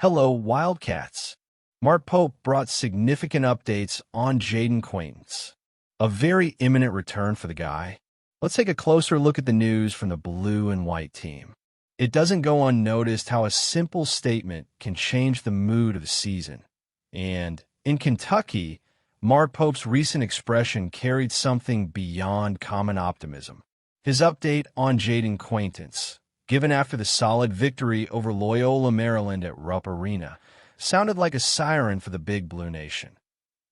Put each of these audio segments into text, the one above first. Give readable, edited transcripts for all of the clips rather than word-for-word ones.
Hello, Wildcats. Mark Pope brought significant updates on Jayden Quaintance. A very imminent return for the guy. Let's take a closer look at the news from the blue and white team. It doesn't go unnoticed how a simple statement can change the mood of the season. And in Kentucky, Mark Pope's recent expression carried something beyond common optimism. His update on Jayden Quaintance, given after the solid victory over Loyola, Maryland at Rupp Arena, sounded like a siren for the Big Blue Nation.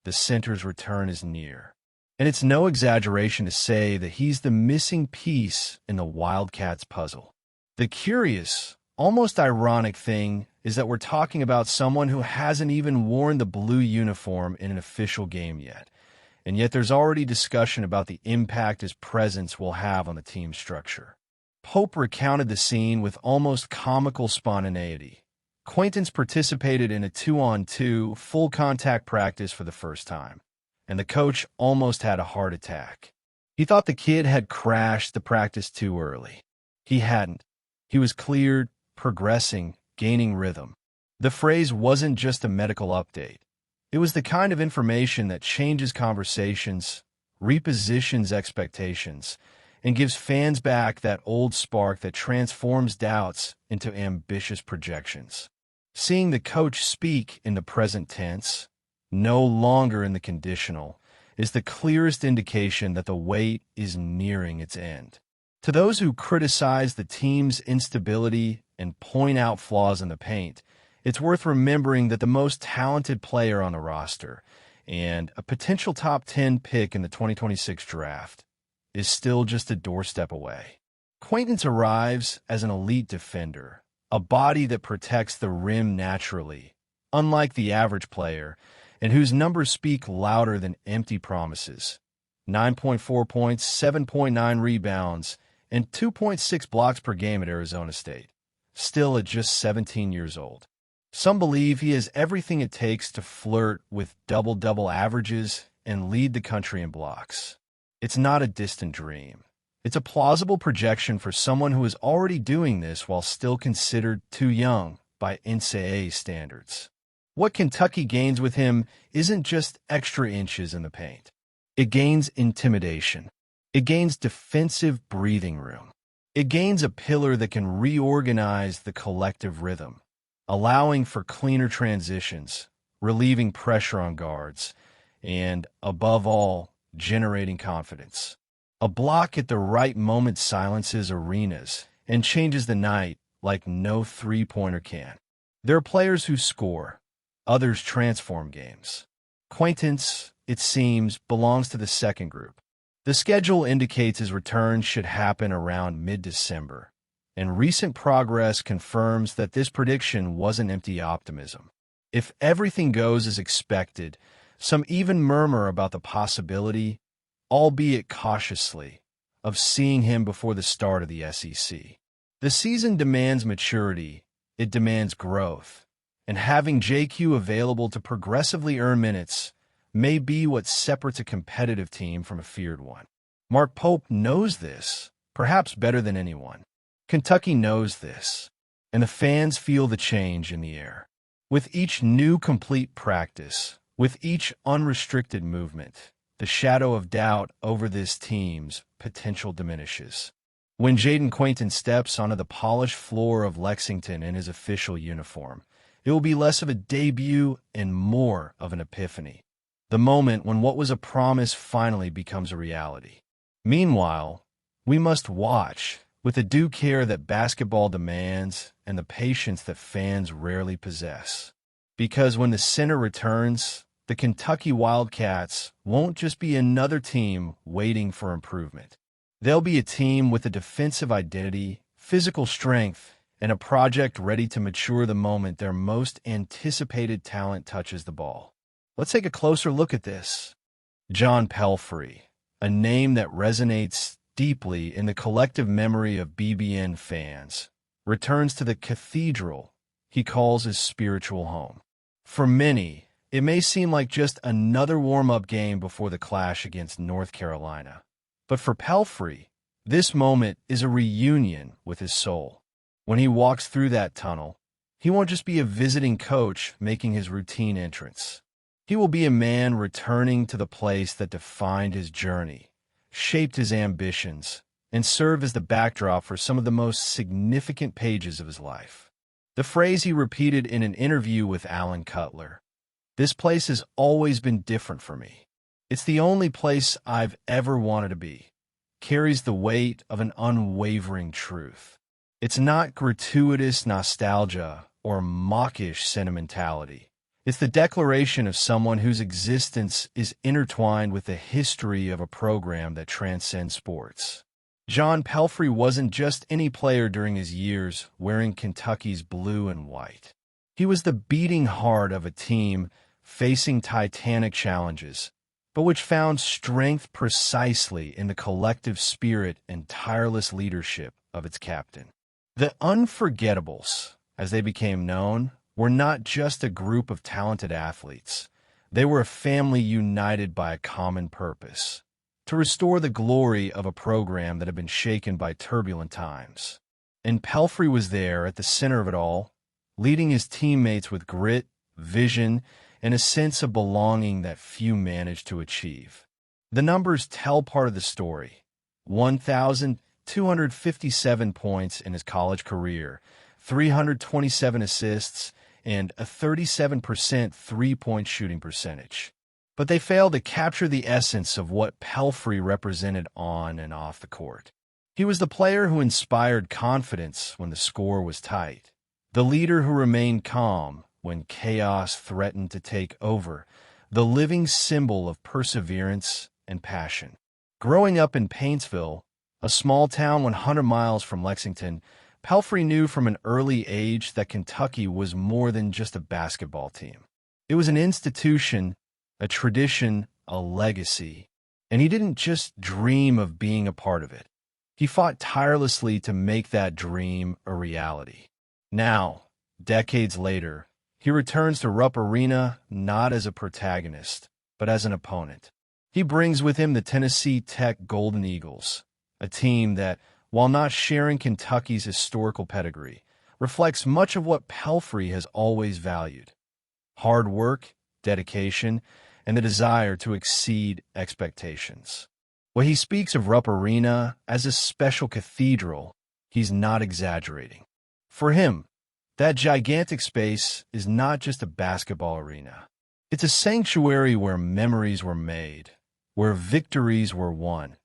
The center's return is near, and it's no exaggeration to say that he's the missing piece in the Wildcats puzzle. The curious, almost ironic thing is that we're talking about someone who hasn't even worn the blue uniform in an official game yet, and yet there's already discussion about the impact his presence will have on the team's structure. Pope recounted the scene with almost comical spontaneity. Quaintance participated in a 2-on-2 full-contact practice for the first time, and the coach almost had a heart attack. He thought the kid had crashed the practice too early. He hadn't. He was cleared, progressing, gaining rhythm. The phrase wasn't just a medical update. It was the kind of information that changes conversations, repositions expectations, and gives fans back that old spark that transforms doubts into ambitious projections. Seeing the coach speak in the present tense, no longer in the conditional, is the clearest indication that the wait is nearing its end. To those who criticize the team's instability and point out flaws in the paint, it's worth remembering that the most talented player on the roster and a potential top 10 pick in the 2026 draft is still just a doorstep away. Quaintance arrives as an elite defender, a body that protects the rim naturally, unlike the average player, and whose numbers speak louder than empty promises. 9.4 points, 7.9 rebounds, and 2.6 blocks per game at Arizona State, still at just 17 years old. Some believe he has everything it takes to flirt with double-double averages and lead the country in blocks. It's not a distant dream. It's a plausible projection for someone who is already doing this while still considered too young by NCAA standards. What Kentucky gains with him isn't just extra inches in the paint. It gains intimidation. It gains defensive breathing room. It gains a pillar that can reorganize the collective rhythm, allowing for cleaner transitions, relieving pressure on guards, and, above all, generating confidence. A block at the right moment silences arenas and changes the night like no three-pointer can. There are players who score, others transform games. Quaintance, it seems, belongs to the second group. The schedule indicates his return should happen around mid-December, and recent progress confirms that this prediction wasn't empty optimism. If everything goes as expected, some even murmur about the possibility, albeit cautiously, of seeing him before the start of the SEC. The season demands maturity, it demands growth, and having JQ available to progressively earn minutes may be what separates a competitive team from a feared one. Mark Pope knows this, perhaps better than anyone. Kentucky knows this, and the fans feel the change in the air. With each new complete practice, with each unrestricted movement, the shadow of doubt over this team's potential diminishes. When Jayden Quaintance steps onto the polished floor of Lexington in his official uniform, it will be less of a debut and more of an epiphany. The moment when what was a promise finally becomes a reality. Meanwhile, we must watch, with the due care that basketball demands and the patience that fans rarely possess. Because when the center returns, the Kentucky Wildcats won't just be another team waiting for improvement. They'll be a team with a defensive identity, physical strength, and a project ready to mature the moment their most anticipated talent touches the ball. Let's take a closer look at this. John Pelfrey, a name that resonates deeply in the collective memory of BBN fans, returns to the cathedral he calls his spiritual home. For many, it may seem like just another warm-up game before the clash against North Carolina. But for Pelfrey, this moment is a reunion with his soul. When he walks through that tunnel, He won't just be a visiting coach making his routine entrance. He will be a man returning to the place that defined his journey, shaped his ambitions, and served as the backdrop for some of the most significant pages of his life. The phrase he repeated in an interview with Alan Cutler: "This place has always been different for me. It's the only place I've ever wanted to be," carries the weight of an unwavering truth. It's not gratuitous nostalgia or mawkish sentimentality. It's the declaration of someone whose existence is intertwined with the history of a program that transcends sports. John Pelfrey wasn't just any player during his years wearing Kentucky's blue and white. He was the beating heart of a team facing titanic challenges, but which found strength precisely in the collective spirit and tireless leadership of its captain. The Unforgettables, as they became known, were not just a group of talented athletes. They were a family united by a common purpose: to restore the glory of a program that had been shaken by turbulent times. And Pelfrey was there at the center of it all, leading his teammates with grit, vision, and a sense of belonging that few managed to achieve. The numbers tell part of the story: 1,257 points in his college career, 327 assists, and a 37% three-point shooting percentage. But they failed to capture the essence of what Pelfrey represented on and off the court. He was the player who inspired confidence when the score was tight, the leader who remained calm when chaos threatened to take over, the living symbol of perseverance and passion. Growing up in Paintsville, a small town 100 miles from Lexington, Pelfrey knew from an early age that Kentucky was more than just a basketball team. It was an institution, a tradition, a legacy, and he didn't just dream of being a part of it. He fought tirelessly to make that dream a reality. Now, decades later, he returns to Rupp Arena not as a protagonist, but as an opponent. He brings with him the Tennessee Tech Golden Eagles, a team that, while not sharing Kentucky's historical pedigree, reflects much of what Pelfrey has always valued: hard work, dedication, and the desire to exceed expectations. When he speaks of Rupp Arena as a special cathedral, he's not exaggerating. For him, that gigantic space is not just a basketball arena. It's a sanctuary where memories were made, where victories were won,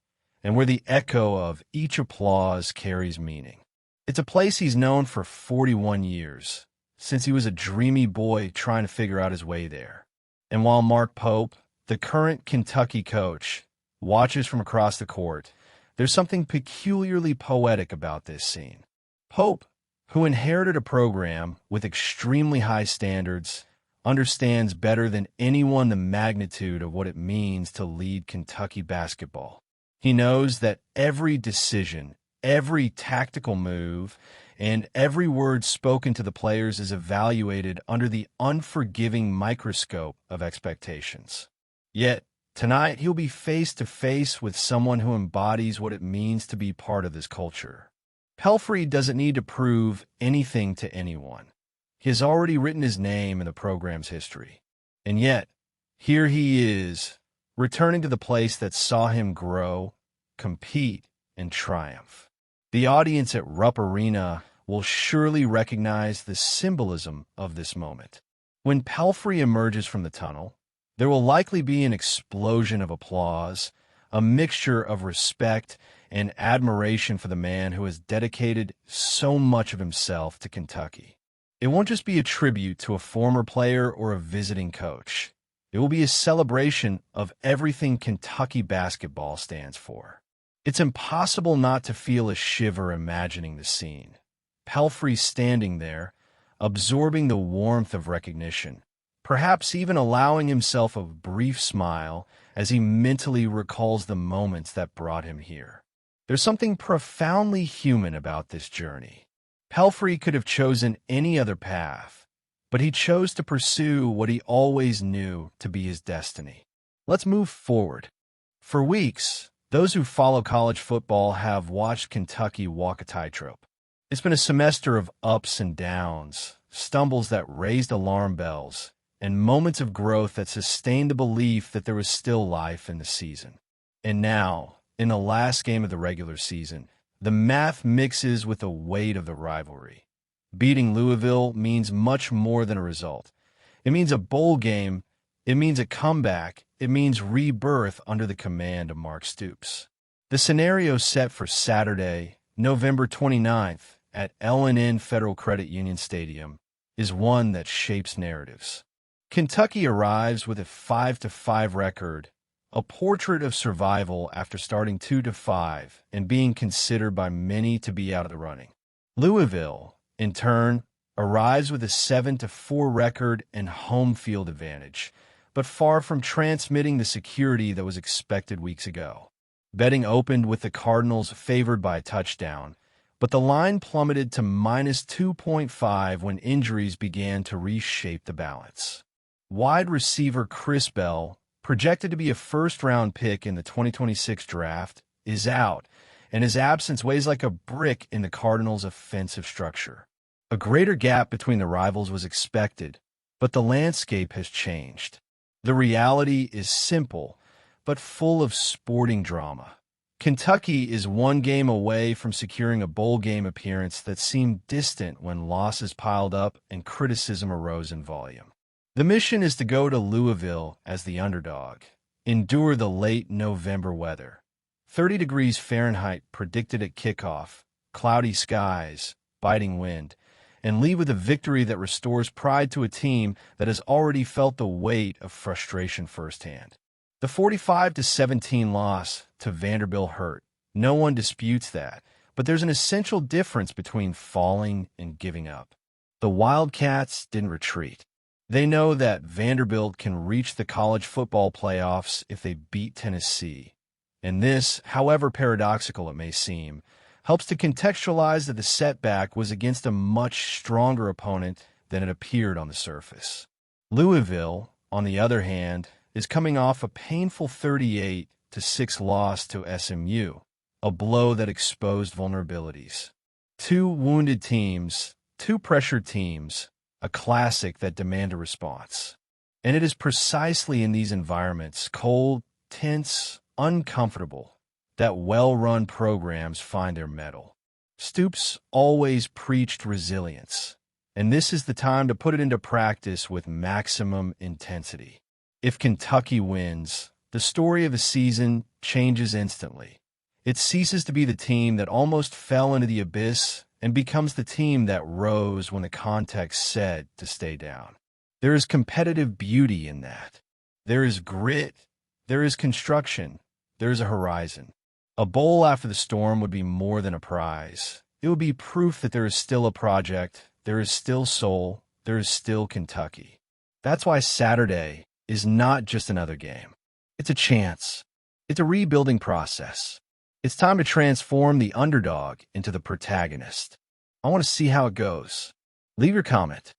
and where the echo of each applause carries meaning. It's a place he's known for 41 years, since he was a dreamy boy trying to figure out his way there. And while Mark Pope, the current Kentucky coach, watches from across the court, there's something peculiarly poetic about this scene. Pope, who inherited a program with extremely high standards, understands better than anyone the magnitude of what it means to lead Kentucky basketball. He knows that every decision, every tactical move, and every word spoken to the players is evaluated under the unforgiving microscope of expectations. Yet, tonight he'll be face to face with someone who embodies what it means to be part of this culture. Pelfrey doesn't need to prove anything to anyone. He has already written his name in the program's history. And yet, here he is, returning to the place that saw him grow, compete, and triumph. The audience at Rupp Arena will surely recognize the symbolism of this moment. When Pelfrey emerges from the tunnel, there will likely be an explosion of applause, a mixture of respect and admiration for the man who has dedicated so much of himself to Kentucky. It won't just be a tribute to a former player or a visiting coach. It will be a celebration of everything Kentucky basketball stands for. It's impossible not to feel a shiver imagining the scene. Pelfrey standing there, absorbing the warmth of recognition, perhaps even allowing himself a brief smile as he mentally recalls the moments that brought him here. There's something profoundly human about this journey. Pelfrey could have chosen any other path, but he chose to pursue what he always knew to be his destiny. Let's move forward. For weeks, those who follow college football have watched Kentucky walk a tightrope. It's been a semester of ups and downs, stumbles that raised alarm bells, and moments of growth that sustained the belief that there was still life in the season. And now, in the last game of the regular season, the math mixes with the weight of the rivalry. Beating Louisville means much more than a result. It means a bowl game, it means a comeback, it means rebirth under the command of Mark Stoops. The scenario set for Saturday, November 29th, at L&N Federal Credit Union Stadium is one that shapes narratives. Kentucky arrives with a 5-5 record, a portrait of survival after starting 2-5 and being considered by many to be out of the running. Louisville, in turn, arrives with a 7-4 record and home field advantage, but far from transmitting the security that was expected weeks ago. Betting opened with the Cardinals favored by a touchdown, but the line plummeted to -2.5 when injuries began to reshape the balance. Wide receiver Chris Bell, projected to be a first-round pick in the 2026 draft, is out, and his absence weighs like a brick in the Cardinals' offensive structure. A greater gap between the rivals was expected, but the landscape has changed. The reality is simple, but full of sporting drama. Kentucky is one game away from securing a bowl game appearance that seemed distant when losses piled up and criticism arose in volume. The mission is to go to Louisville as the underdog, endure the late November weather. 30 degrees Fahrenheit predicted at kickoff, cloudy skies, biting wind, and leave with a victory that restores pride to a team that has already felt the weight of frustration firsthand. The 45-17 loss to Vanderbilt hurt. No one disputes that, but there's an essential difference between falling and giving up. The Wildcats didn't retreat. They know that Vanderbilt can reach the college football playoffs if they beat Tennessee. And this, however paradoxical it may seem, helps to contextualize that the setback was against a much stronger opponent than it appeared on the surface. Louisville, on the other hand, is coming off a painful 38-6 loss to SMU, a blow that exposed vulnerabilities. Two wounded teams, two pressured teams, a classic that demand a response. And it is precisely in these environments, cold, tense, uncomfortable, that well-run programs find their mettle. Stoops always preached resilience, and this is the time to put it into practice with maximum intensity. If Kentucky wins, the story of the season changes instantly. It ceases to be the team that almost fell into the abyss and becomes the team that rose when the context said to stay down. There is competitive beauty in that. There is grit. There is construction. There is a horizon. A bowl after the storm would be more than a prize. It would be proof that there is still a project, there is still soul, there is still Kentucky. That's why Saturday is not just another game. It's a chance. It's a rebuilding process. It's time to transform the underdog into the protagonist. I want to see how it goes. Leave your comment.